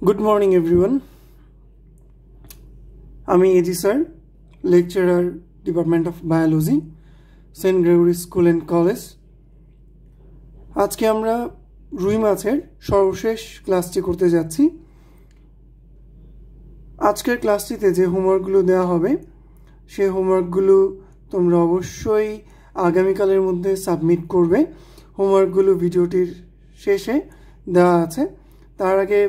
Good morning everyone. আমি AG sir, lecturer department of biology, saint Gregory school and college. আজকে আমরা রুই মাছের সর্বশেষ ক্লাসটি করতে যাচ্ছি। আজকের ক্লাসটিতে যে হোমওয়ার্কগুলো দেওয়া হবে সেই হোমওয়ার্কগুলো তোমরা অবশ্যই আগামীকালের মধ্যে সাবমিট করবে। হোমওয়ার্কগুলো ভিডিওটির শেষে দেওয়া আছে। তার আগে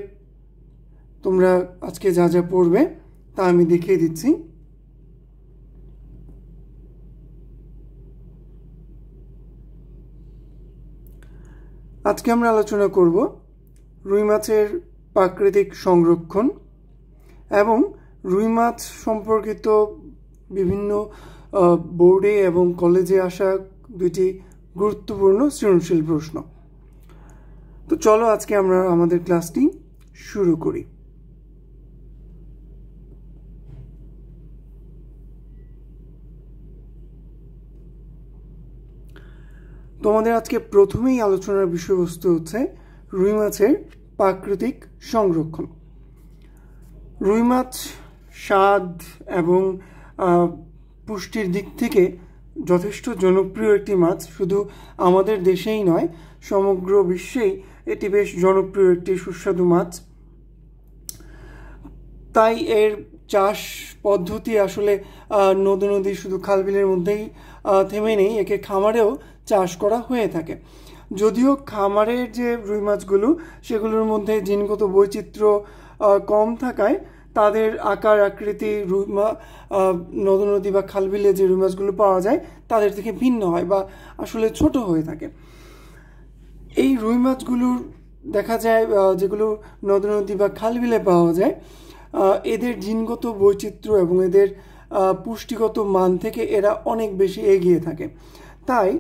তোমরা আজকে যা যা পড়বে তা আমি দেখিয়ে দিচ্ছি। আজকে আমরা আলোচনা করব রুই মাছের প্রাকৃতিক সংরক্ষণ এবং রুই মাছ সম্পর্কিত বিভিন্ন বোর্ডে এবং কলেজে আসা দুটি গুরুত্বপূর্ণ সৃজনশীল প্রশ্ন। তো চলো আজকে আমরা আমাদের ক্লাসটি শুরু করি। তোমাদের আজকে প্রথমেই আলোচনার বিষয়বস্তু হচ্ছে রুই মাছের প্রাকৃতিক সংরক্ষণ। রুই মাছ স্বাদ এবং পুষ্টির দিক থেকে যথেষ্ট জনপ্রিয় একটি মাছ। শুধু আমাদের দেশেই নয়, সমগ্র বিশ্বেই এটি বেশ জনপ্রিয় একটি সুস্বাদু মাছ। তাই এর চাষ পদ্ধতি আসলে নদী শুধু খালবিলের মধ্যেই থেমে নেই, একে খামারেও চাষ করা হয়ে থাকে। যদিও খামারের যে রুই মাছগুলো সেগুলোর মধ্যে জিনগত বৈচিত্র্য কম থাকায় তাদের আকার আকৃতি নদী বা খালবিলে যে রুই মাছগুলো পাওয়া যায় তাদের থেকে ভিন্ন হয় বা আসলে ছোট হয়ে থাকে। এই রুই মাছগুলোর দেখা যায় যেগুলো নদী বা খালবিলে পাওয়া যায়, এদের জিনগত বৈচিত্র্য এবং এদের পুষ্টিগত মান থেকে এরা অনেক বেশি এগিয়ে থাকে। তাই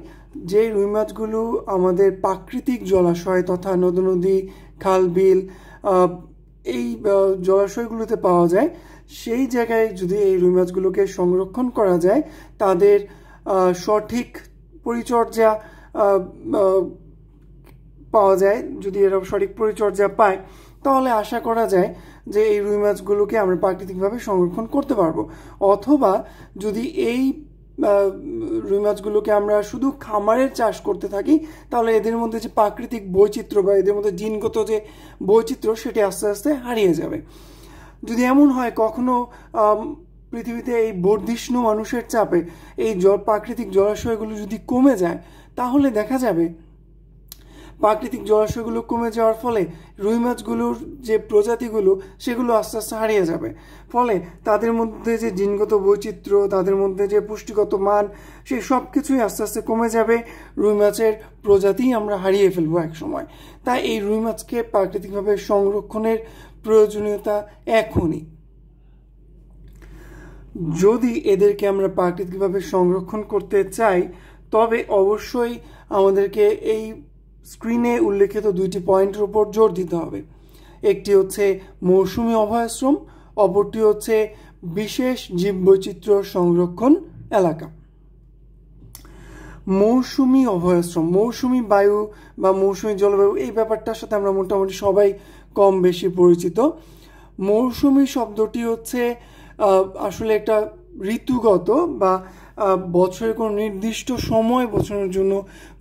যে রুই মাছগুলো আমাদের প্রাকৃতিক জলাশয় তথা নদী খালবিল এই জলাশয়গুলোতে পাওয়া যায়, সেই জায়গায় যদি এই রুই মাছগুলোকে সংরক্ষণ করা যায়, তাদের সঠিক পরিচর্যা পাওয়া যায়, যদি এরা সঠিক পরিচর্যা পায় তাহলে আশা করা যায় যে এই রুই মাছগুলোকে আমরা প্রাকৃতিকভাবে সংরক্ষণ করতে পারবো। অথবা যদি এই রুই মাছগুলোকে আমরা শুধু খামারের চাষ করতে থাকি তাহলে এদের মধ্যে যে প্রাকৃতিক বৈচিত্র্য বা এদের মধ্যে জিনগত যে বৈচিত্র্য সেটি আস্তে আস্তে হারিয়ে যাবে। যদি এমন হয় কখনো পৃথিবীতে এই বর্ধিষ্ণু মানুষের চাপে এই প্রাকৃতিক জলাশয়গুলো যদি কমে যায়, তাহলে দেখা যাবে প্রাকৃতিক জলাশয়গুলো কমে যাওয়ার ফলে রুই মাছগুলোর যে প্রজাতিগুলো সেগুলো আস্তে আস্তে হারিয়ে যাবে। ফলে তাদের মধ্যে যে জিনগত বৈচিত্র্য, তাদের মধ্যে যে পুষ্টিগত মান, সেই সব কিছুই আস্তে আস্তে কমে যাবে। রুই মাছের প্রজাতিই আমরা হারিয়ে ফেলবো এক সময়। তাই এই রুই মাছকে প্রাকৃতিকভাবে সংরক্ষণের প্রয়োজনীয়তা এখনই। যদি এদেরকে আমরা প্রাকৃতিকভাবে সংরক্ষণ করতে চাই তবে অবশ্যই আমাদেরকে এই স্ক্রিনে উল্লেখিত দুইটি পয়েন্টের উপর জোর দিতে হবে। একটি হচ্ছে মৌসুমী অভয়াশ্রম, অপরটি হচ্ছে বিশেষ জীববৈচিত্র্য সংরক্ষণ এলাকা। মৌসুমী অভয়াশ্রম, মৌসুমী বায়ু বা মৌসুমী জলবায়ু, এই ব্যাপারটার সাথে আমরা মোটামুটি সবাই কম বেশি পরিচিত। মৌসুমী শব্দটি হচ্ছে আসলে একটা ঋতুগত বা বছরের কোনো নির্দিষ্ট সময় বোঝানোর জন্য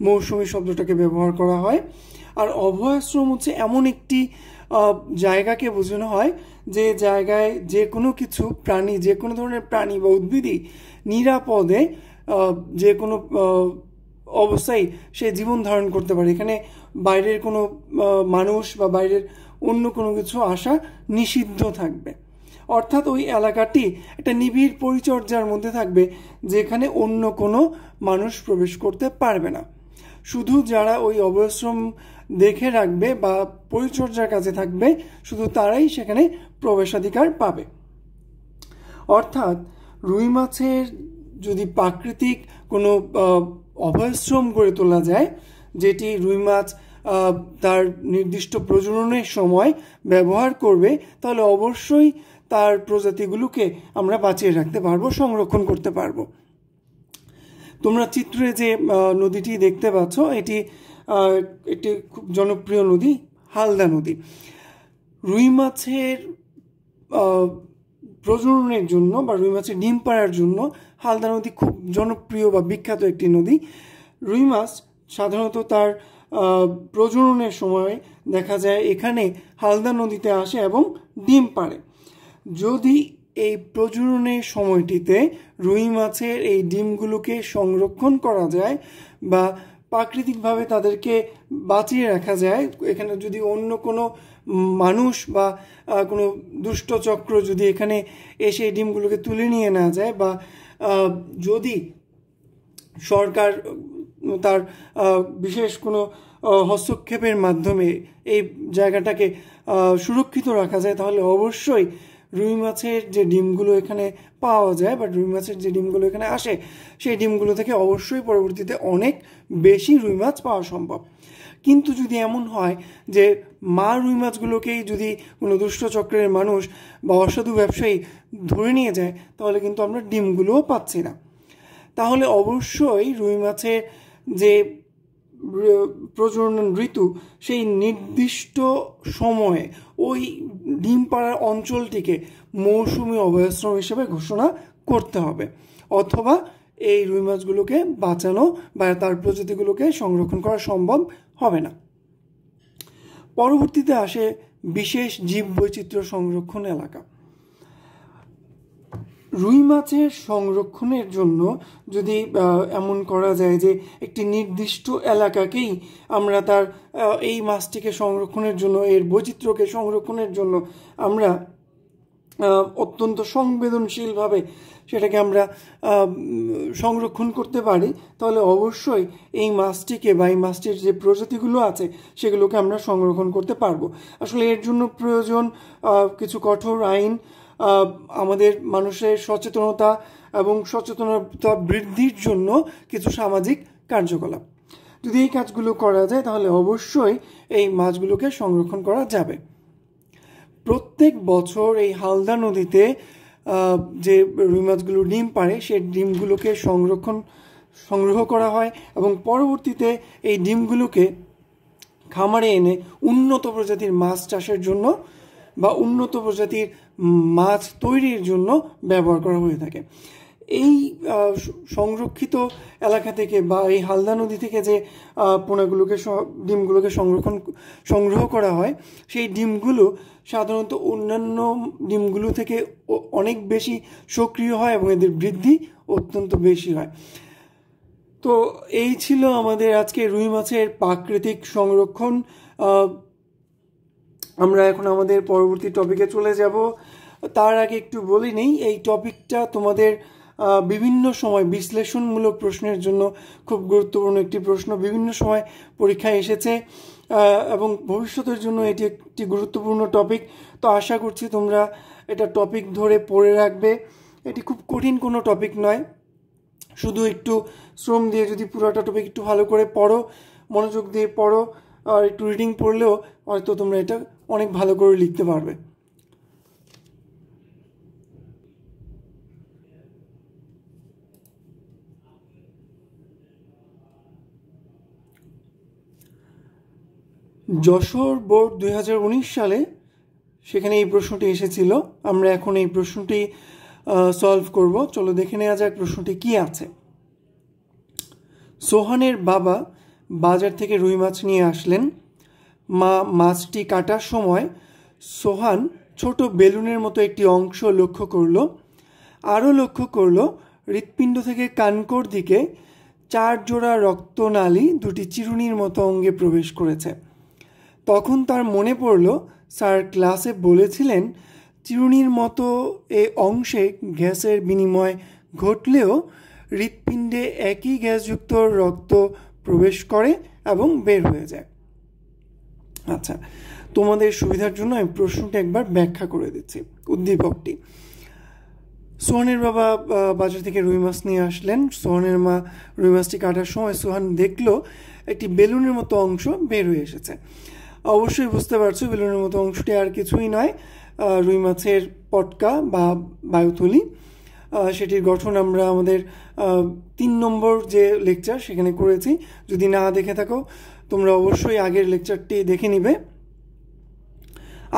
মৌসুমী শব্দটাকে ব্যবহার করা হয়। আর অভয়াশ্রম হচ্ছে এমন একটি জায়গাকে বোঝানো হয় যে জায়গায় যে কোনো কিছু প্রাণী, যে কোনো ধরনের প্রাণী বা উদ্ভিদই নিরাপদে যে কোনো অবস্থায় সে জীবন ধারণ করতে পারে। এখানে বাইরের কোনো মানুষ বা বাইরের অন্য কোনো কিছু আসা নিষিদ্ধ থাকবে। অর্থাৎ ওই এলাকাটি একটা নিবিড় পরিচর্যার মধ্যে থাকবে যেখানে অন্য কোনো মানুষ প্রবেশ করতে পারবে না। শুধু যারা ওই অভয়াশ্রম দেখে রাখবে বা পরিচর্যার কাজে থাকবে শুধু তারাই সেখানে প্রবেশাধিকার পাবে। অর্থাৎ রুই মাছের যদি প্রাকৃতিক কোনো অভয়াশ্রম গড়ে তোলা যায়, যেটি রুই মাছ তার নির্দিষ্ট প্রজননের সময় ব্যবহার করবে, তাহলে অবশ্যই তার প্রজাতিগুলোকে আমরা বাঁচিয়ে রাখতে পারবো, সংরক্ষণ করতে পারবো। তোমরা চিত্রে যে নদীটি দেখতে পাচ্ছ এটি একটি খুব জনপ্রিয় নদী, হালদা নদী। রুই মাছের প্রজননের জন্য বা রুই মাছের ডিম পাড়ার জন্য হালদা নদী খুব জনপ্রিয় বা বিখ্যাত একটি নদী। রুই মাছ সাধারণত তার প্রজননের সময় দেখা যায় এখানে হালদা নদীতে আসে এবং ডিম পাড়ে। যদি এই প্রজননের সময়টিতে রুই মাছের এই ডিমগুলোকে সংরক্ষণ করা যায় বা প্রাকৃতিকভাবে তাদেরকে বাঁচিয়ে রাখা যায়, এখানে যদি অন্য কোনো মানুষ বা কোনো দুষ্ট চক্র যদি এখানে এসে এই ডিমগুলোকে তুলে নিয়ে না যায়, বা যদি সরকার তার বিশেষ কোনো হস্তক্ষেপের মাধ্যমে এই জায়গাটাকে সুরক্ষিত রাখা যায়, তাহলে অবশ্যই রুই মাছের যে ডিমগুলো এখানে পাওয়া যায় বা রুই মাছের যে ডিমগুলো এখানে আসে, সেই ডিমগুলো থেকে অবশ্যই পরবর্তীতে অনেক বেশি রুই মাছ পাওয়া সম্ভব। কিন্তু যদি এমন হয় যে মা রুই মাছগুলোকেই যদি কোনো দুষ্ট চক্রের মানুষ বা অসাধু ব্যবসায়ী ধরে নিয়ে যায়, তাহলে কিন্তু আমরা ডিমগুলোও পাচ্ছি না। তাহলে অবশ্যই রুই মাছের যে প্রজনন ঋতু, সেই নির্দিষ্ট সময়ে ওই ডিম পাড়ার অঞ্চলটিকে মৌসুমি অভয়াশ্রম হিসেবে ঘোষণা করতে হবে, অথবা এই রুই মাছগুলোকে বাঁচানো বা তার প্রজাতিগুলোকে সংরক্ষণ করা সম্ভব হবে না। পরবর্তীতে আসে বিশেষ জীব বৈচিত্র্য সংরক্ষণ এলাকা। রুই মাছের সংরক্ষণের জন্য যদি এমন করা যায় যে একটি নির্দিষ্ট এলাকাকেই আমরা তার এই মাছটিকে সংরক্ষণের জন্য, এর বৈচিত্র্যকে সংরক্ষণের জন্য আমরা অত্যন্ত সংবেদনশীলভাবে সেটাকে আমরা সংরক্ষণ করতে পারি, তাহলে অবশ্যই এই মাছটিকে বা এই মাছটির যে প্রজাতিগুলো আছে সেগুলোকে আমরা সংরক্ষণ করতে পারবো। আসলে এর জন্য প্রয়োজন কিছু কঠোর আইন, আমাদের মানুষের সচেতনতা এবং সচেতনতা বৃদ্ধির জন্য কিছু সামাজিক কার্যকলাপ। যদি এই কাজগুলো করা যায় তাহলে অবশ্যই এই মাছগুলোকে সংরক্ষণ করা যাবে। প্রত্যেক বছর এই হালদা নদীতে যে রুই মাছগুলো ডিম পাড়ে, সেই ডিমগুলোকে সংগ্রহ করা হয় এবং পরবর্তীতে এই ডিমগুলোকে খামারে এনে উন্নত প্রজাতির মাছ চাষের জন্য বা উন্নত প্রজাতির মাছ তৈরির জন্য ব্যবহার করা হয়ে থাকে। এই সংরক্ষিত এলাকা থেকে বা এই হালদা নদী থেকে যে পোনাগুলোকে ডিমগুলোকে সংগ্রহ করা হয়, সেই ডিমগুলো সাধারণত অন্যান্য ডিমগুলো থেকে অনেক বেশি সক্রিয় হয় এবং এদের বৃদ্ধি অত্যন্ত বেশি হয়। তো এই ছিল আমাদের আজকে রুই মাছের প্রাকৃতিক সংরক্ষণ। আমরা এখন আমাদের পরবর্তী টপিকে চলে যাব। তার আগে একটু বলি নেই, এই টপিকটা তোমাদের বিভিন্ন সময় বিশ্লেষণমূলক প্রশ্নের জন্য খুব গুরুত্বপূর্ণ একটি প্রশ্ন, বিভিন্ন সময় পরীক্ষায় এসেছে এবং ভবিষ্যতের জন্য এটি একটি গুরুত্বপূর্ণ টপিক। তো আশা করছি তোমরা এটা টপিক ধরে পড়ে রাখবে। এটি খুব কঠিন কোনো টপিক নয়, শুধু একটু শ্রম দিয়ে যদি পুরোটা টপিক একটু ভালো করে পড়ো, মনোযোগ দিয়ে পড়ো, আর একটু রিডিং পড়লেও হয়তো তোমরা এটা অনেক ভালো করে লিখতে পারবে। যশোর বোর্ড 2019 সালে সেখানে এই প্রশ্নটি এসেছিল। আমরা এখন এই প্রশ্নটি সলভ করব। চলো দেখে নেওয়া যাক প্রশ্নটি কি আছে। সোহানের বাবা বাজার থেকে রুই মাছ নিয়ে আসলেন। মা মাছটি কাটার সময় সোহান ছোট বেলুনের মতো একটি অংশ লক্ষ্য করল। আরও লক্ষ্য করল হৃৎপিণ্ড থেকে কানকোর দিকে 4 জোড়া রক্তনালী দুটি চিরুনির মতো অঙ্গে প্রবেশ করেছে। তখন তার মনে পড়ল স্যার ক্লাসে বলেছিলেন চিরুনির মতো এ অংশে গ্যাসের বিনিময় ঘটলেও হৃৎপিণ্ডে একই গ্যাসযুক্ত রক্ত প্রবেশ করে এবং বের হয়ে যায়। আচ্ছা, তোমাদের সুবিধার জন্য আমি প্রশ্নটি একবার ব্যাখ্যা করে দিচ্ছি। উদ্দীপকটি: সোহানের বাবা বাজার থেকে রুই মাছ নিয়ে আসলেন। সোহানের মা রুই মাছটি কাটার সময় সোহান দেখল একটি বেলুনের মতো অংশ বের হয়ে এসেছে। অবশ্যই বুঝতে পারছো বেলুনের মতো অংশটি আর কিছুই নয়, রুই মাছের পটকা বা বায়ুথলি। সেটির গঠন আমরা আমাদের 3 নম্বর যে লেকচার সেখানে করেছি। যদি না দেখে থাকো তোমরা অবশ্যই আগের লেকচারটি দেখে নিবে।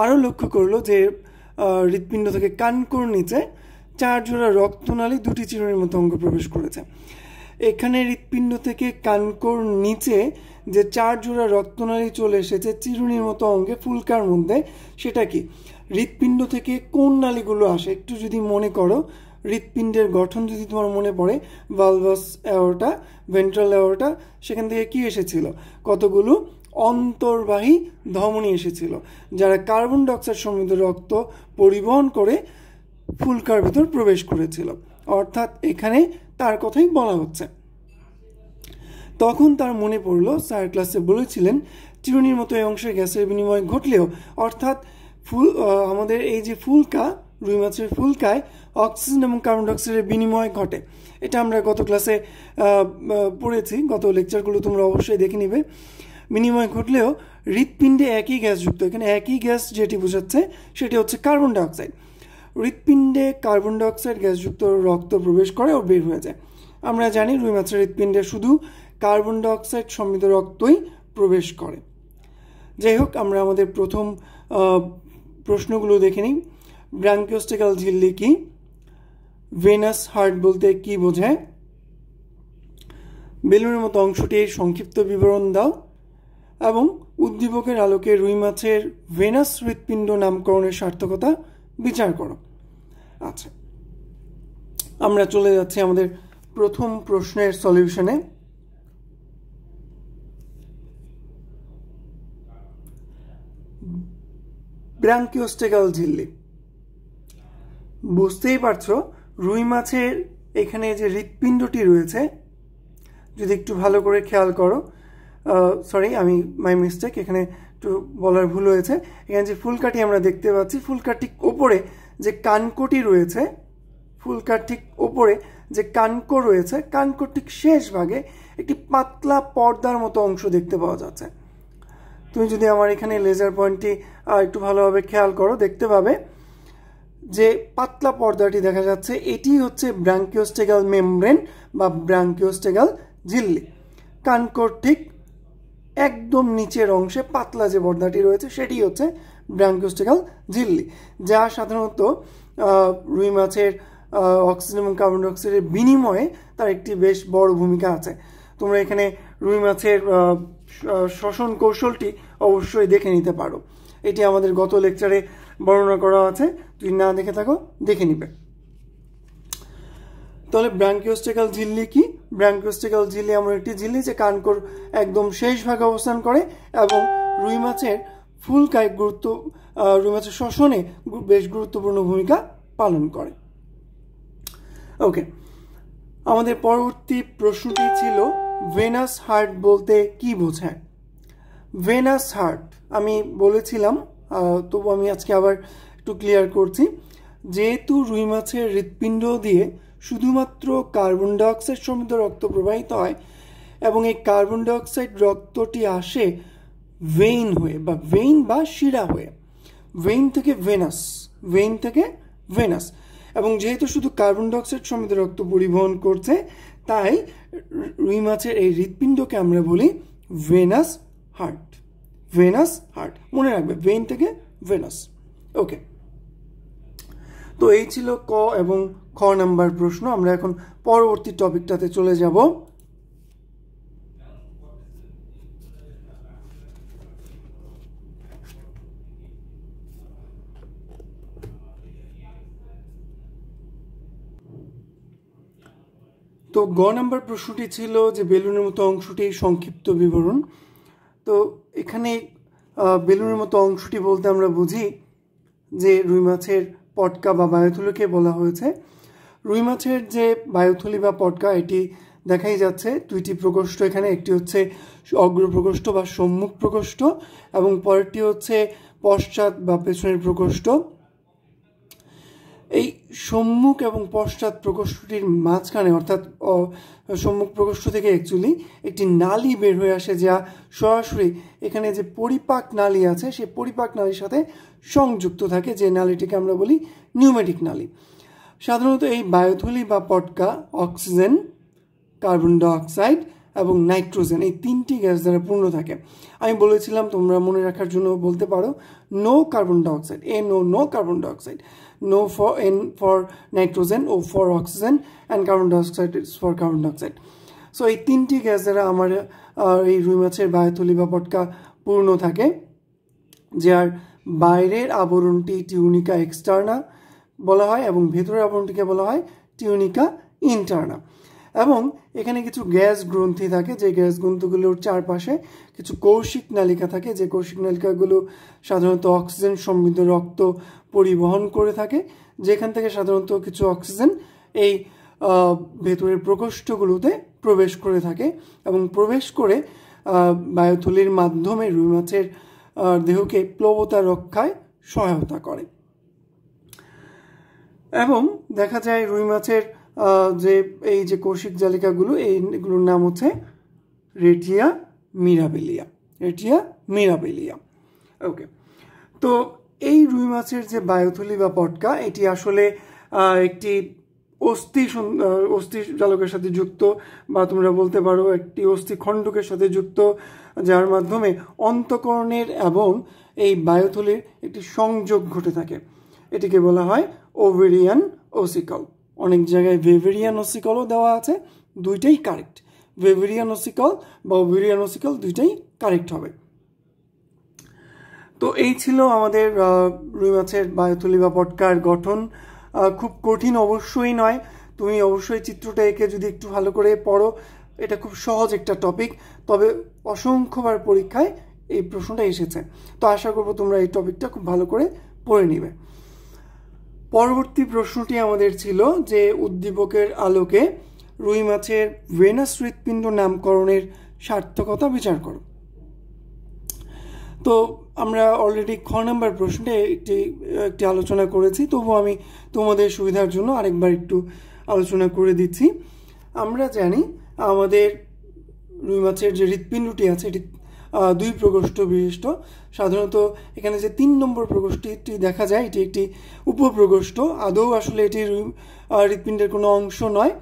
আরও লক্ষ্য করলো যে হৃৎপিণ্ড থেকে কানকোর নিচে 4 জোড়া রক্তনালী 2টি চিরুনির মতো অঙ্গ প্রবেশ করেছে। এখানে হৃৎপিণ্ড থেকে কানকোর নিচে যে 4 জোড়া রক্তনালী চলে এসেছে চিরুনির মতো অঙ্গে ফুলকার মধ্যে, সেটা কি? হৃৎপিণ্ড থেকে কোন নালীগুলো আসে একটু যদি মনে করো, হৃৎপিণ্ডের গঠন যদি তোমার মনে পড়ে, ভালভাস অ্যাওর্টা, ভেন্ট্রাল অ্যাওর্টা, সেখান থেকে কি এসেছিল? কতগুলো অন্তর্বাহী ধমনী এসেছিল, যারা কার্বন ডাইঅক্সাইড সমৃদ্ধ রক্ত পরিবহন করে ফুলকার ভিতর প্রবেশ করেছিল। অর্থাৎ এখানে তার কথাই বলা হচ্ছে। তখন তার মনে পড়লো স্যার ক্লাসে বলেছিলেন চিরুনির মতো এই অংশের গ্যাসের বিনিময় ঘটলেও, অর্থাৎ আমাদের এই যে ফুলকা, রুই মাছের ফুলকায় অক্সিজেন এবং কার্বন ডাইঅক্সাইডের বিনিময় ঘটে। এটা আমরা গত ক্লাসে পড়েছি, গত লেকচারগুলো তোমরা অবশ্যই দেখে নিবে। বিনিময় ঘটলেও হৃৎপিণ্ডে একই গ্যাস যুক্ত, এখানে একই গ্যাস যেটি বোঝাচ্ছে সেটি হচ্ছে কার্বন ডাইঅক্সাইড। হৃৎপিণ্ডে কার্বন ডাইঅক্সাইড গ্যাসযুক্ত রক্ত প্রবেশ করে ও বের হয়ে যায়। আমরা জানি রুই মাছের হৃৎপিণ্ডে শুধু কার্বন ডাইঅক্সাইড সমৃদ্ধ রক্তই প্রবেশ করে। যাই হোক, আমরা আমাদের প্রথম প্রশ্নগুলো দেখে নিই। ব্রাঙ্কিওস্টেকাল ঝিল্লি কি? ভেনাস হার্ট বলতে কি বোঝায়? বেলুনের মতো অংশটির সংক্ষিপ্ত বিবরণ দাও, এবং উদ্দীপকের আলোকে রুই মাছের ভেনাস হৃৎপিণ্ড নামকরণের সার্থকতা বিচার করো। আচ্ছা, আমরা চলে যাচ্ছি আমাদের প্রথম প্রশ্নের সলিউশনে। ব্রাঙ্কিওস্টেকাল ঝিল্লি, বুঝতেই পারছো রুই মাছের এখানে যে হৃৎপিণ্ডটি রয়েছে, যদি একটু ভালো করে খেয়াল করো, সরি আমি মাই মিস্টেক, এখানে একটু বলার ভুল হয়েছে। এখানে যে ফুলকাটি আমরা দেখতে পাচ্ছি, ফুলকার ঠিক ওপরে যে কানকোটি রয়েছে, ফুলকার ঠিক ওপরে যে কানকো রয়েছে, কানকোর ঠিক শেষ ভাগে একটি পাতলা পর্দার মতো অংশ দেখতে পাওয়া যাচ্ছে। তুমি যদি আমার এখানে লেজার পয়েন্টটি একটু ভালোভাবে খেয়াল করো, দেখতে পাবে যে পাতলা পর্দাটি দেখা যাচ্ছে, এটি হচ্ছে ব্রাঙ্কিওস্টেকাল মেমব্রেন বা ব্রাঙ্কিওস্টেকাল ঝিল্লি। কানকোর ঠিক একদম নিচের অংশে পাতলা যে পর্দাটি রয়েছে সেটি হচ্ছে ব্রাঙ্কিওস্টেকাল ঝিল্লি, যা সাধারণত রুই মাছের অক্সিজেন এবং কার্বন ডাইঅক্সাইডের বিনিময়ে তার একটি বেশ বড় ভূমিকা আছে। তোমরা এখানে রুই মাছের শ্বসন কৌশলটি অবশ্যই দেখে নিতে পারো, এটি আমাদের গত লেকচারে বর্ণনা করা আছে, যদি না দেখে থাকো দেখে নিবে। তাহলে ব্রাঙ্কিওস্টেকাল ঝিল্লি কি? ব্রাঙ্কিওস্টেকাল ঝিল্লি এমন একটি ঝিল্লি যে কানকোর একদম শেষ ভাগে অবস্থান করে এবং রুই মাছের ফুলকায় রুই মাছের শ্বসনে বেশ গুরুত্বপূর্ণ ভূমিকা পালন করে। ওকে, আমাদের পরবর্তী প্রশ্নটি ছিল ভেনাস হার্ট বলতে কি বোঝায়? ভেনাস হার্ট আমি বলেছিলাম, তবু আমি আজকে আবার একটু ক্লিয়ার করছি। যেহেতু রুই মাছের হৃৎপিণ্ড দিয়ে শুধুমাত্র কার্বন ডাইঅক্সাইড সমৃদ্ধ রক্ত প্রবাহিত হয় এবং এই কার্বন ডাইঅক্সাইড রক্তটি আসে ভেইন হয়ে বা শিরা হয়ে, ভেইন থেকে ভেনাস, এবং যেহেতু শুধু কার্বন ডাইঅক্সাইড সমৃদ্ধ রক্ত পরিবহন করছে, তাই রুই মাছের এই হৃৎপিণ্ডকে আমরা বলি ভেনাস হার্ট। মনে রাখবে, ভেইন থেকে ভেনাস। ওকে, তো এই ছিল ক এবং খ নাম্বার প্রশ্ন। আমরা এখন পরবর্তী টপিকটাতে চলে যাব। তো গ নাম্বার প্রশ্নটি ছিল যে বেলুনের মতো অংশটির সংক্ষিপ্ত বিবরণ। তো এখানে বেলুনের মতো অংশটি বলতে আমরা বুঝি যে রুই মাছের পটকা বা বায়ুথলিকে বলা হয়েছে। রুই মাছের যে বায়ুথলি বা পটকা, এটি দেখাই যাচ্ছে দুইটি প্রকোষ্ঠ এখানে, একটি হচ্ছে অগ্র প্রকোষ্ঠ বা সম্মুখ প্রকোষ্ঠ এবং পরেরটি হচ্ছে পশ্চাৎ বা পেছনের প্রকোষ্ঠ। এই সম্মুখ এবং পশ্চাৎ প্রকোষ্ঠটির মাঝখানে, অর্থাৎ সম্মুখ প্রকোষ্ঠ থেকে অ্যাকচুয়ালি একটি নালী বের হয়ে আসে, যা সরাসরি এখানে যে পরিপাক নালী আছে সেই পরিপাক নালীর সাথে সংযুক্ত থাকে, যে নালীটিকে আমরা বলি নিউমেটিক নালী। সাধারণত এই বায়ুথলি বা পটকা অক্সিজেন, কার্বন ডাইঅক্সাইড এবং নাইট্রোজেন, এই তিনটি গ্যাস দ্বারা পূর্ণ থাকে। আমি বলেছিলাম, তোমরা মনে রাখার জন্য বলতে পারো, no carbon dioxide, no carbon dioxide, no for N for nitrogen, O for oxygen, and carbon dioxide is for carbon dioxide. So এই তিনটি গ্যাস দ্বারা আমার এই রুই মাছের বায়ুথলি বা পটকা পূর্ণ থাকে, যার বাইরের আবরণটি টিউনিকা এক্সটার্না বলা হয় এবং ভেতরের আবরণটিকে বলা হয় টিউনিকা ইন্টারনা। এবং এখানে কিছু গ্যাস গ্রন্থি থাকে, যে গ্যাস গ্রন্থিগুলোর চারপাশে কিছু কৌশিক নালিকা থাকে, যে কৌশিক নালিকাগুলো সাধারণত অক্সিজেন সমৃদ্ধ রক্ত পরিবহন করে থাকে, যেখান থেকে সাধারণত কিছু অক্সিজেন এই ভেতরের প্রকোষ্ঠগুলোতে প্রবেশ করে থাকে এবং প্রবেশ করে বায়ুথলির মাধ্যমে রুই মাছের দেহকে প্লবতা রক্ষায় সহায়তা করে। এবং দেখা যায় রুই মাছের যে এই যে কৌশিক জালিকাগুলো, এইগুলোর নাম হচ্ছে রেটিয়া মিরাবেলিয়া। ওকে, তো এই রুই মাছের যে বায়ুথলি বা পটকা, এটি আসলে একটি অস্থি জালকের সাথে যুক্ত, বা তোমরা বলতে পারো একটি অস্থি খণ্ডকের সাথে যুক্ত, যার মাধ্যমে অন্তঃকরণের এবং এই বায়ুথলির একটি সংযোগ ঘটে থাকে। এটিকে বলা হয় ওভেরিয়ান ওসিকল। অনেক জায়গায় ভেভেরিয়ান ওসিকলও দেওয়া আছে, দুইটাই কারেক্ট। ভেভেরিয়ান ওসিকল বা ওভেরিয়ান ওসিকল দুইটাই কারেক্ট হবে। তো এই ছিল আমাদের রুই মাছের বায়ুথলি বা পটকার গঠন। খুব কঠিন অবশ্যই নয়, তুমি অবশ্যই চিত্রটা এঁকে যদি একটু ভালো করে পড়ো, এটা খুব সহজ একটা টপিক, তবে অসংখ্যবার পরীক্ষায় এই প্রশ্নটা এসেছে। তো আশা করবো তোমরা এই টপিকটা খুব ভালো করে পড়ে নিবে। পরবর্তী প্রশ্নটি আমাদের ছিল যে উদ্দীপকের আলোকে রুই মাছের ভেনাস হৃৎপিণ্ড নামকরণের সার্থকতা বিচার করো। তো আমরা অলরেডি খ নাম্বার প্রশ্নটা একটি আলোচনা করেছি, তবু আমি তোমাদের সুবিধার জন্য আরেকবার একটু আলোচনা করে দিচ্ছি। আমরা জানি আমাদের রুই মাছের যে হৃৎপিণ্ডটি আছে, এটি দুই প্রকোষ্ঠ বিশিষ্ট। সাধারণত এখানে যে 3 নম্বর প্রকোষ্ঠটি দেখা যায়, এটি একটি উপপ্রকোষ্ঠ। আদৌ আসলে এটি হৃৎপিণ্ডের কোনো অংশ নয়।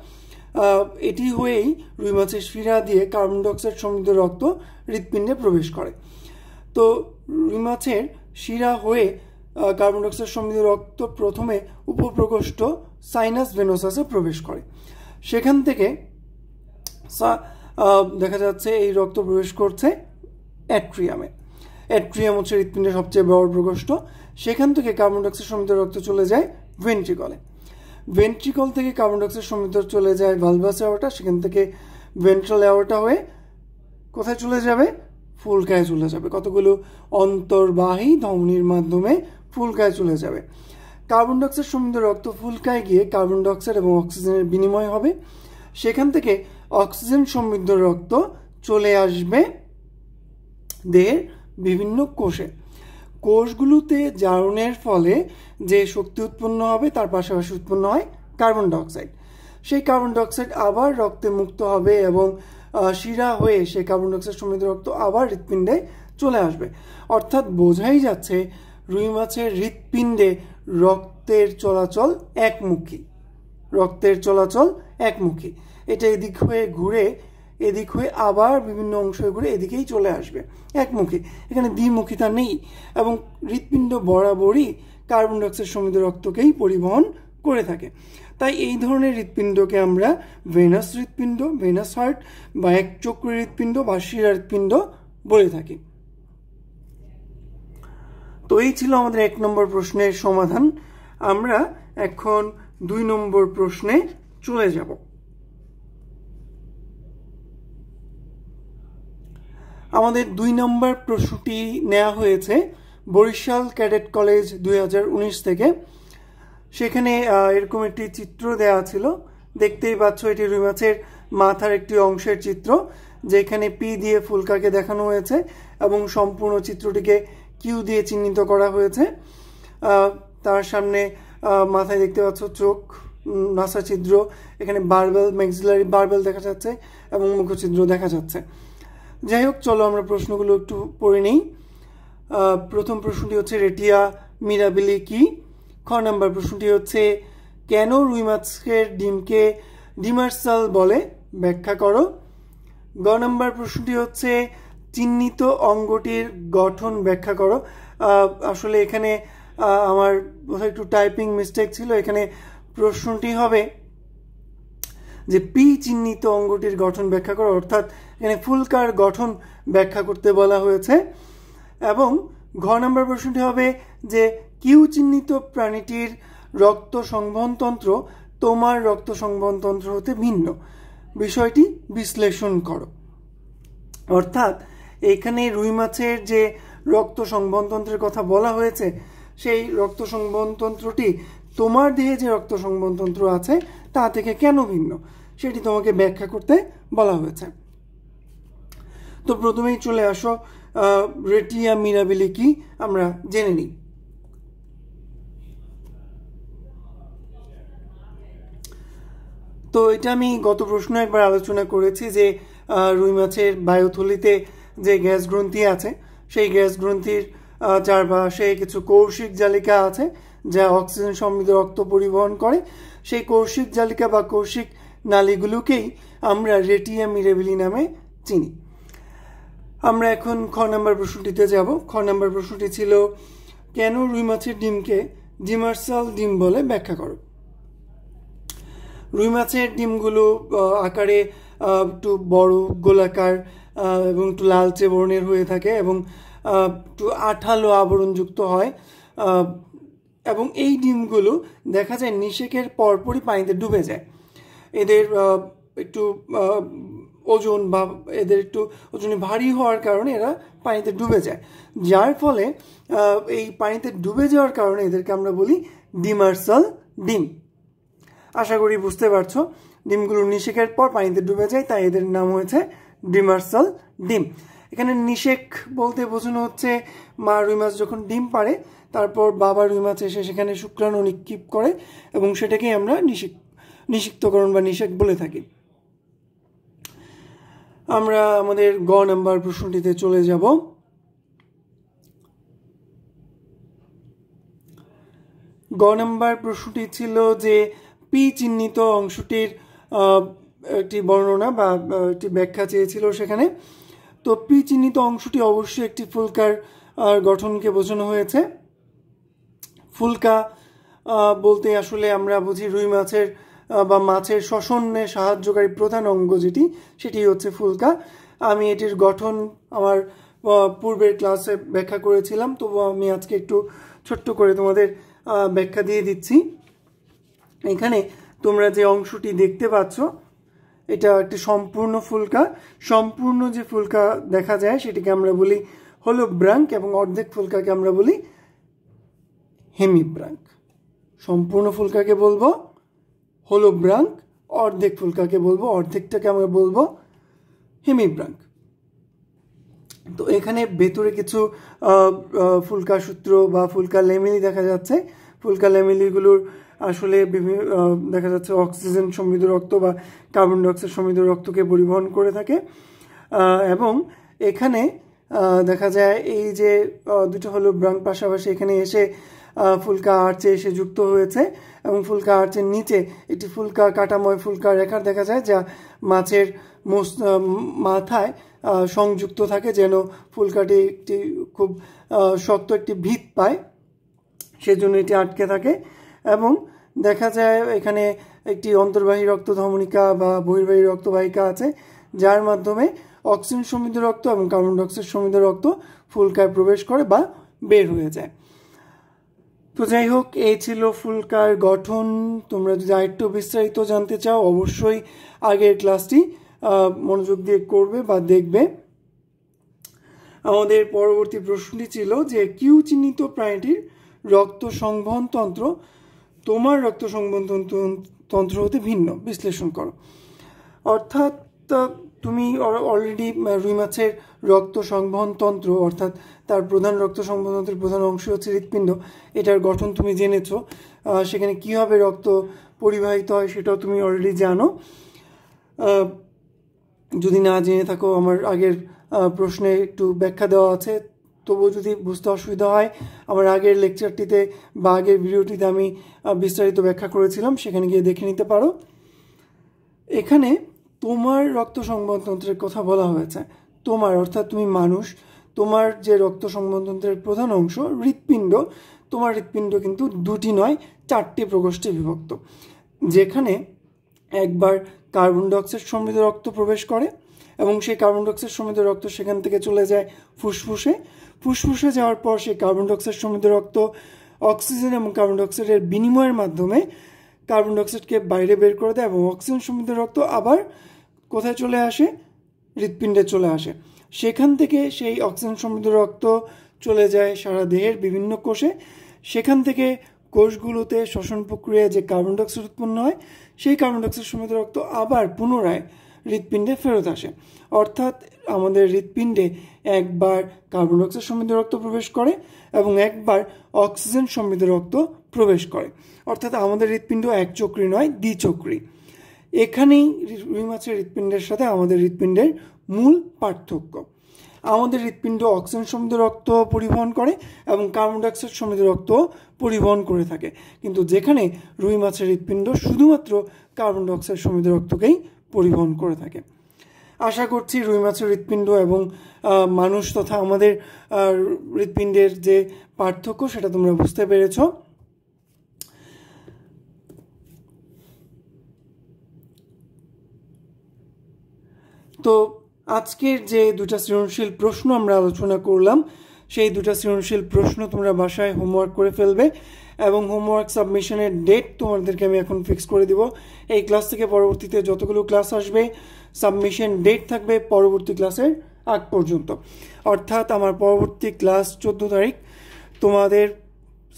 এটি হয়েই রুই মাছের শিরা দিয়ে কার্বন ডাইঅক্সাইড সমৃদ্ধ রক্ত হৃৎপিণ্ডে প্রবেশ করে। তো রুই মাছের শিরা হয়ে কার্বন ডাইঅক্সাইড সমৃদ্ধ রক্ত প্রথমে উপপ্রকোষ্ঠ সাইনাস ভেনোসাসে প্রবেশ করে। সেখান থেকে দেখা যাচ্ছে এই রক্ত প্রবেশ করছে অ্যাট্রিয়ামে। অ্যাট্রিয়াম হচ্ছে হৃৎপিণ্ডের সবচেয়ে বড় প্রকোষ্ঠ। সেখান থেকে কার্বন ডাইঅক্সাইড সমৃদ্ধ রক্ত চলে যায় ভেন্ট্রিকলে। ভেন্ট্রিকল থেকে কার্বন ডাইঅক্সাইড সমৃদ্ধ চলে যায় ভালভাস অ্যাওর্টা। সেখান থেকে ভেন্ট্রাল অ্যাওর্টা হয়ে কোথায় চলে যাবে? ফুলকায় চলে যাবে। কতগুলো অন্তর্বাহী ধমনির মাধ্যমে ফুলকায় চলে যাবে। কার্বন ডাইঅক্সাইড সমৃদ্ধ রক্ত ফুলকায় গিয়ে কার্বন ডাইঅক্সাইড এবং অক্সিজেনের বিনিময় হবে। সেখান থেকে অক্সিজেন সমৃদ্ধ রক্ত চলে আসবে দেহের বিভিন্ন কোষে। কোষগুলোতে জারণের ফলে যে শক্তি উৎপন্ন হবে তার পাশাপাশি উৎপন্ন হয় কার্বন ডাইঅক্সাইড। সেই কার্বন ডাইঅক্সাইড আবার রক্তে মুক্ত হবে এবং শিরা হয়ে সেই কার্বন ডাইঅক্সাইড সমৃদ্ধ রক্ত আবার হৃৎপিণ্ডে চলে আসবে। অর্থাৎ বোঝাই যাচ্ছে রুই মাছের হৃৎপিণ্ডে রক্তের চলাচল একমুখী। এটা এদিক হয়ে ঘুরে এদিক হয়ে আবার বিভিন্ন অংশ ঘুরে এদিকেই চলে আসবে, একমুখী। এখানে দ্বিমুখিতা নেই এবং হৃৎপিণ্ড বরাবরই কার্বন ডাইঅক্সাইড সমৃদ্ধ রক্তকেই পরিবহন করে থাকে। তাই এই ধরনের হৃৎপিণ্ডকে আমরা ভেনাস হৃৎপিণ্ড, ভেনাস হার্ট বা একচক্রী হৃৎপিণ্ড বা শিরা হৃৎপিণ্ড বলে থাকি। তো এই ছিল আমাদের 1 নম্বর প্রশ্নের সমাধান। আমরা এখন 2 নম্বর প্রশ্নে চলে যাব। আমাদের 2 নম্বর প্রশ্নটি নেওয়া হয়েছে বরিশাল ক্যাডেট কলেজ 2019 থেকে। সেখানে এরকম একটি চিত্র দেওয়া ছিল, দেখতেই পাচ্ছ এটি রুই মাছের মাথার একটি অংশের চিত্র, যেখানে পি দিয়ে ফুলকাকে দেখানো হয়েছে এবং সম্পূর্ণ চিত্রটিকে কিউ দিয়ে চিহ্নিত করা হয়েছে। তার সামনে মাথায় দেখতে পাচ্ছ চোখ, নাসা ছিদ্র, এখানে বারবেল, ম্যাক্সিলারি বারবেল দেখা যাচ্ছে এবং মুখছিদ্র দেখা যাচ্ছে। যাই হোক, চলো আমরা প্রশ্নগুলো একটু পড়ে নিই। প্রথম প্রশ্নটি হচ্ছে রেটিয়া মিরাবিলি কি? খ নম্বর প্রশ্নটি হচ্ছে কেন রুই মাছের ডিমকে ডিমার্সাল বলে, ব্যাখ্যা করো। গ নম্বর প্রশ্নটি হচ্ছে চিহ্নিত অঙ্গটির গঠন ব্যাখ্যা করো। আসলে এখানে আমার বোধহয় একটু টাইপিং মিস্টেক ছিল। এখানে প্রশ্নটি হবে যে পি চিহ্নিত অঙ্গটির গঠন ব্যাখ্যা করো, অর্থাৎ এখানে ফুলকার গঠন ব্যাখ্যা করতে বলা হয়েছে। এবং ঘ নম্বর প্রশ্নটি হবে যে কিউ চিহ্নিত প্রাণীটির রক্ত সংবহনতন্ত্র তোমার রক্ত সংবহনতন্ত্র হতে ভিন্ন, বিষয়টি বিশ্লেষণ করো। অর্থাৎ এখানে রুই মাছের যে রক্ত সংবহনতন্ত্রের কথা বলা হয়েছে, সেই রক্ত সংবহনতন্ত্রটি তোমার দেহে যে রক্ত সংবহনতন্ত্র আছে তা থেকে কেন ভিন্ন, সেটি তোমাকে ব্যাখ্যা করতে বলা হয়েছে। তো প্রথমেই চলে আসো রেটিয়া মিরাবিলি কি আমরা জেনে নিই। তো এটা আমি গত প্রশ্ন একবার আলোচনা করেছি যে রুই মাছের বায়ুথলিতে যে গ্যাস গ্রন্থি আছে, সেই গ্যাস গ্রন্থির চারপাশে কিছু কৌশিক জালিকা আছে যা অক্সিজেন সমৃদ্ধ রক্ত পরিবহন করে। সেই কৌশিক জালিকা বা কৌশিক নালীগুলোকেই আমরা রেটিয়া মিরাবিলি নামে চিনি। আমরা এখন খ নম্বর প্রশ্নটিতে যাব। খ নম্বর প্রশ্নটি ছিল কেন রুই মাছের ডিমকে ডিমার্সাল ডিম বলে ব্যাখ্যা করো। রুই মাছের ডিমগুলো আকারে একটু বড়, গোলাকার এবং একটু লালচে বর্ণের হয়ে থাকে এবং একটু আঠালো আবরণযুক্ত হয়। এবং এই ডিমগুলো দেখা যায় নিষেকের পরপরই পানিতে ডুবে যায়। এদের একটু ওজন বা এদের একটু ওজনে ভারী হওয়ার কারণে এরা পানিতে ডুবে যায়, যার ফলে এই পানিতে ডুবে যাওয়ার কারণে এদেরকে আমরা বলি ডিমার্সাল ডিম। আশা করি বুঝতে পারছো, ডিমগুলো নিষেকের পর পানিতে ডুবে যায়, তাই এদের নাম হয়েছে ডিমার্সাল ডিম। এখানে নিষেক বলতে বোঝানো হচ্ছে মা রুই মাছ যখন ডিম পাড়ে তারপর বাবা রুই মাছ এসে সেখানে শুক্রাণু নিক্ষেপ করে এবং সেটাকেই আমরা নিষিক্তকরণ বা নিষেক বলে থাকি। আমরা আমাদের গ নাম্বার প্রশ্নটিতে চলে যাব। গ নাম্বার প্রশ্নটি ছিল যে পি চিহ্নিত অংশটির একটি বর্ণনা বা একটি ব্যাখ্যা চেয়েছিল সেখানে। তো পি চিহ্নিত অংশটি অবশ্যই একটি ফুলকার গঠনকে বোঝানো হয়েছে। ফুলকা বলতে আসলে আমরা বুঝি রুই মাছের বা মাছের শ্বসনে সাহায্যকারী প্রধান অঙ্গ যেটি, সেটি হচ্ছে ফুলকা। আমি এটির গঠন আমার পূর্বের ক্লাসে ব্যাখ্যা করেছিলাম, তবু আমি আজকে একটু ছোট্ট করে তোমাদের ব্যাখ্যা দিয়ে দিচ্ছি। এখানে তোমরা যে অংশটি দেখতে পাচ্ছ এটা একটি সম্পূর্ণ ফুলকা। সম্পূর্ণ যে ফুলকা দেখা যায় সেটিকে আমরা বলি হোলোব্রাঙ্ক এবং অর্ধেক ফুলকাকে আমরা বলি হেমিব্রাঙ্ক। সম্পূর্ণ ফুলকাকে বলবো হোলোব্রাঙ্ক, অর্ধেক ফুলকাকে বলবো, অর্ধেকটাকে আমরা বলবো হেমিব্রাঙ্ক। তো এখানে ভেতরে কিছু ফুলকা সূত্র বা ফুলকা ল্যামেলি দেখা যাচ্ছে। ফুলকা ল্যামেলিগুলোর আসলে দেখা যাচ্ছে অক্সিজেন সমৃদ্ধ রক্ত বা কার্বন ডাইঅক্সাইড সমৃদ্ধ রক্তকে পরিবহন করে থাকে। এবং এখানে দেখা যায় এই যে দুটো হলো ব্রাঙ্ক পাশাপাশি এখানে এসে ফুলকা আর্চে এসে যুক্ত হয়েছে এবং ফুলকা আর্চের নিচে একটি ফুলকা কাটাময় ফুলকা রেখা দেখা যায় যা মাছের মাথায় সংযুক্ত থাকে, যেন ফুলকাটি একটি খুব শক্ত একটি ভিত পায়, সেজন্য এটি আটকে থাকে। এবং দেখা যায় এখানে একটি অন্তর্বাহী রক্ত ধমনিকা বা বহির্বাহী রক্তবাহিকা আছে যার মাধ্যমে অক্সিজেন সমৃদ্ধ রক্ত এবং কার্বন ডাইঅক্সাইড সমৃদ্ধ রক্ত ফুলকায় প্রবেশ করে বা বের হয়ে যায়। তো যাই হোক, এই ছিল ফুলকার গঠন। তোমরা যদি আরেকটু বিস্তারিত জানতে চাও অবশ্যই আগের ক্লাসটি মনোযোগ দিয়ে করবে বা দেখবে। আমাদের পরবর্তী প্রশ্নটি ছিল যে কিউ চিহ্নিত প্রাণীটির রক্ত সংবহন তন্ত্র তোমার রক্ত সংবহন তন্ত্র হতে ভিন্ন, বিশ্লেষণ করো। অর্থাৎ তুমি অলরেডি রুই মাছের রক্ত সংবহন তন্ত্র অর্থাৎ তার প্রধান রক্ত সংবহন তন্ত্রের প্রধান অংশ হচ্ছে হৃৎপিণ্ড, এটার গঠন তুমি জেনেছো। সেখানে কীভাবে রক্ত পরিবাহিত হয় সেটাও তুমি অলরেডি জানো। যদি না জেনে থাকো আমার আগের প্রশ্নে একটু ব্যাখ্যা দেওয়া আছে, তবুও যদি বুঝতে অসুবিধা হয় আমার আগের লেকচারটিতে বা আগের ভিডিওটিতে আমি বিস্তারিত ব্যাখ্যা করেছিলাম, সেখানে গিয়ে দেখে নিতে পারো। এখানে তোমার রক্ত সংবহনতন্ত্রের কথা বলা হয়েছে। তোমার অর্থাৎ তুমি মানুষ, তোমার যে রক্ত সংবহনতন্ত্রের প্রধান অংশ হৃৎপিণ্ড, তোমার হৃৎপিণ্ড কিন্তু দুটি নয় 4টি প্রকোষ্ঠে বিভক্ত, যেখানে একবার কার্বন ডাইঅক্সাইড সমৃদ্ধ রক্ত প্রবেশ করে এবং সেই কার্বন ডাইঅক্সাইড সমৃদ্ধ রক্ত সেখান থেকে চলে যায় ফুসফুসে। ফুসফুসে যাওয়ার পর সেই কার্বন ডাইঅক্সাইড সমৃদ্ধ রক্ত অক্সিজেন এবং কার্বন ডাইঅক্সাইডের বিনিময়ের মাধ্যমে কার্বন ডাইঅক্সাইডকে বাইরে বের করে দেয় এবং অক্সিজেন সমৃদ্ধ রক্ত আবার কোথায় চলে আসে? হৃৎপিণ্ডে চলে আসে। সেখান থেকে সেই অক্সিজেন সমৃদ্ধ রক্ত চলে যায় সারা দেহের বিভিন্ন কোষে। সেখান থেকে কোষগুলোতে শ্বসন প্রক্রিয়ায় যে কার্বন ডাইঅক্সাইড উৎপন্ন হয়, সেই কার্বন ডাইঅক্সাইড সমৃদ্ধ রক্ত আবার পুনরায় হৃৎপিণ্ডে ফেরত আসে। অর্থাৎ আমাদের হৃৎপিণ্ডে একবার কার্বন ডাইঅক্সাইড সমৃদ্ধ রক্ত প্রবেশ করে এবং একবার অক্সিজেন সমৃদ্ধ রক্ত প্রবেশ করে। অর্থাৎ আমাদের হৃৎপিণ্ড একচক্রী নয়, দ্বিচক্রী। এখানেই রুই মাছের হৃৎপিণ্ডের সাথে আমাদের হৃৎপিণ্ডের মূল পার্থক্য। আমাদের হৃৎপিণ্ড অক্সিজেন সমৃদ্ধ রক্ত পরিবহন করে এবং কার্বন ডাইঅক্সাইড সমৃদ্ধ রক্ত পরিবহন করে থাকে, কিন্তু যেখানে রুই মাছের হৃৎপিণ্ড শুধুমাত্র কার্বন ডাইঅক্সাইড সমৃদ্ধ রক্তকেই পরিবহন করে থাকে। আশা করছি রুই মাছের হৃৎপিণ্ড এবং মানুষ তথা আমাদের হৃৎপিণ্ডের যে পার্থক্য সেটা তোমরা বুঝতে পেরেছ। তো আজকের যে দুটা সৃজনশীল প্রশ্ন আমরা আলোচনা করলাম, সেই দুটা সৃজনশীল প্রশ্ন তোমরা বাসায় হোমওয়ার্ক করে ফেলবে এবং হোমওয়ার্ক সাবমিশনের ডেট তোমাদেরকে আমি এখন ফিক্স করে দিব। এই ক্লাস থেকে পরবর্তীতে যতগুলো ক্লাস আসবে সাবমিশন ডেট থাকবে পরবর্তী ক্লাসের আগ পর্যন্ত। অর্থাৎ আমার পরবর্তী ক্লাস 14 তারিখ, তোমাদের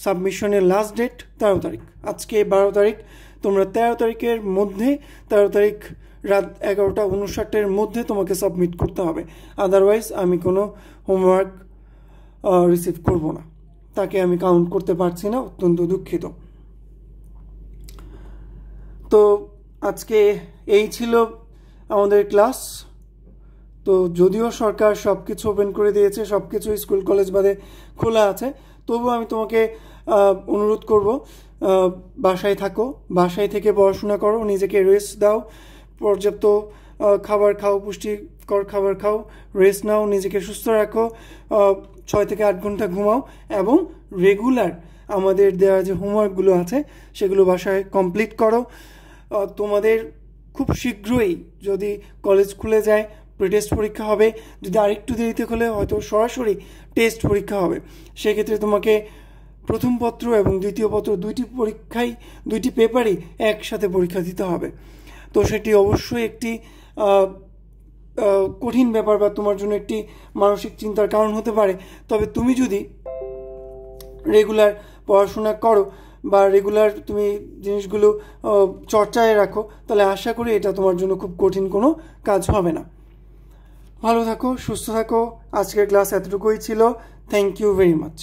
সাবমিশনের লাস্ট ডেট 13 তারিখ। আজকে 12 তারিখ, তোমরা 13 তারিখের মধ্যে 13 তারিখ রাত 11:59-এর মধ্যে তোমাকে সাবমিট করতে হবে। আদারওয়াইজ আমি কোনো হোমওয়ার্ক রিসিভ করব না, তাকে আমি কাউন্ট করতে পারছি না, অত্যন্ত দুঃখিত। তো আজকে এই ছিল আমাদের ক্লাস। তো যদিও সরকার সব কিছু ওপেন করে দিয়েছে, সব কিছু স্কুল কলেজ বাদে খোলা আছে, তবুও আমি তোমাকে অনুরোধ করব বাসায় থাকো, বাসায় থেকে পড়াশোনা করো, নিজেকে রেস্ট দাও, পর্যাপ্ত খাবার খাও, পুষ্টিকর খাবার খাও, রেস্ট নাও, নিজেকে সুস্থ রাখো, 6 থেকে 8 ঘন্টা ঘুমাও এবং রেগুলার আমাদের দেওয়া যে হোমওয়ার্কগুলো আছে সেগুলো বাসায় কমপ্লিট করো। তোমাদের খুব শীঘ্রই যদি কলেজ খুলে যায় প্রিটেস্ট পরীক্ষা হবে, যদি আরেকটু দেরিতে খুলে হয়তো সরাসরি টেস্ট পরীক্ষা হবে। সেক্ষেত্রে তোমাকে প্রথম পত্র এবং দ্বিতীয় পত্র দুইটি পেপারই একসাথে পরীক্ষা দিতে হবে। তো সেটি অবশ্যই একটি কঠিন ব্যাপার বা তোমার জন্য একটি মানসিক চিন্তার কারণ হতে পারে। তবে তুমি যদি রেগুলার পড়াশোনা করো বা রেগুলার তুমি জিনিসগুলো চর্চায় রাখো, তাহলে আশা করি এটা তোমার জন্য খুব কঠিন কোনো কাজ হবে না। ভালো থাকো, সুস্থ থাকো। আজকের ক্লাস এতটুকুই ছিল। Thank you very much.